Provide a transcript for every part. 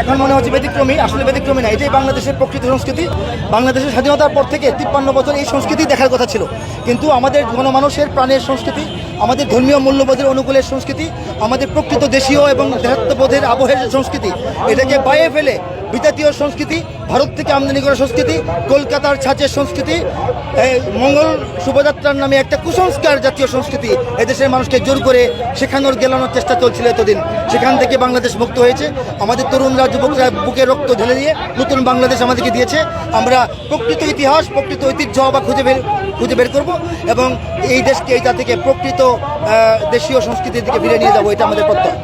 এখন মনে হচ্ছে ব্যতিক্রমী, আসলে ব্যতিক্রমী না, এটাই বাংলাদেশের প্রকৃত সংস্কৃতি। বাংলাদেশের স্বাধীনতার পর থেকে 53 বছর এই সংস্কৃতি দেখার কথা ছিল, কিন্তু আমাদের গণমানুষের প্রাণের সংস্কৃতি, আমাদের ধর্মীয় মূল্যবোধের অনুকূলের সংস্কৃতি, আমাদের প্রকৃত দেশীয় এবং দেশাত্মবোধের আবহের সংস্কৃতি, এটাকে বাইরে ফেলে বিজাতীয় সংস্কৃতি, ভারত থেকে আমদানি করা সংস্কৃতি, কলকাতার ছাঁচের সংস্কৃতি, মঙ্গল শোভাযাত্রার নামে একটা কুসংস্কার জাতীয় সংস্কৃতি এদেশের মানুষকে জোর করে শেখানোর গেলানোর চেষ্টা চলছিল এতদিন। সেখান থেকে বাংলাদেশ মুক্ত হয়েছে। আমাদের তরুণরা, যুবকরা বুকে রক্ত ঢেলে দিয়ে নতুন বাংলাদেশ আমাদেরকে দিয়েছে। আমরা প্রকৃত ইতিহাস, প্রকৃত ঐতিহ্য বা খুঁজে বের করব এবং এই দেশকে, এই জাতিকে প্রকৃত দেশীয় সংস্কৃতির দিকে ফিরে নিয়ে যাবো, এটা আমাদের প্রত্যয়।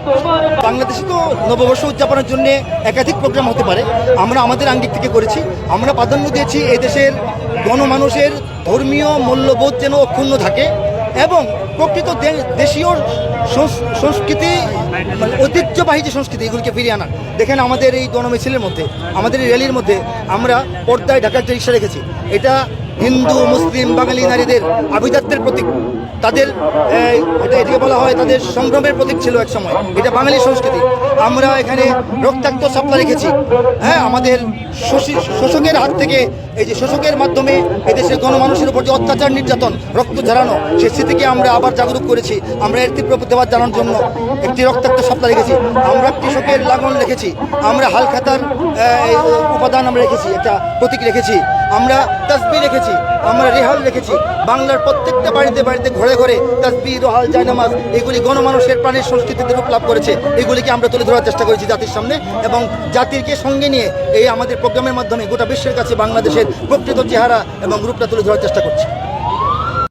বাংলাদেশে তো নববর্ষ উদযাপনের জন্য একাধিক প্রোগ্রাম হতে পারে, আমরা আমাদের আঙ্গিক থেকে করেছি। আমরা প্রাধান্য দিয়েছি এই দেশের গণমানুষের ধর্মীয় মূল্যবোধ যেন অক্ষুণ্ণ থাকে এবং প্রকৃত দেশীয় সংস্কৃতি, মানে ঐতিহ্যবাহী যে সংস্কৃতি, এগুলিকে ফিরিয়ে আনার। দেখেন আমাদের এই গণমিছিলের মধ্যে, আমাদের এই র্যালির মধ্যে আমরা পর্দায় ঢাকার যে রিক্সা রেখেছি, এটা হিন্দু, মুসলিম, বাঙালি নারীদের আভিজাত্যের প্রতীক। তাদের এটাকে বলা হয় তাদের সংগ্রামের প্রতীক ছিল এক সময়, এটা বাঙালি সংস্কৃতি। আমরা এখানে রক্তাক্ত শাপলা রেখেছি। হ্যাঁ, আমাদের শোষকের হাত থেকে, এই যে শোষকের মাধ্যমে এদেশের গণমানুষের উপর যে অত্যাচার, নির্যাতন, রক্ত ঝরানো, সেই স্মৃতিকে আমরা আবার জাগরুক করেছি। আমরা এর তীব্র প্রতিবাদ জানানোর জন্য একটি রক্তাক্ত শাপলা রেখেছি। আমরা কৃষকের লাগন রেখেছি। আমরা হালখাতার উপাদান আমরা রেখেছি, একটা প্রতীক রেখেছি। আমরা তাসবিহ রেখেছি, আমরা রেহাল রেখেছি। বাংলার প্রত্যেকটা বাড়িতে বাড়িতে ঘরে ঘরে তাসবিহ, রোহাল, জায়নামাজ, এগুলি গণমানুষের প্রাণের সংস্কৃতিতে রূপ লাভ করেছে। এগুলিকে আমরা তুলে ধরার চেষ্টা করেছি জাতির সামনে এবং জাতিকে সঙ্গে নিয়ে এই আমাদের প্রোগ্রামের মাধ্যমে গোটা বিশ্বের কাছে বাংলাদেশের প্রকৃত চেহারা এবং রূপটা তুলে ধরার চেষ্টা করছি।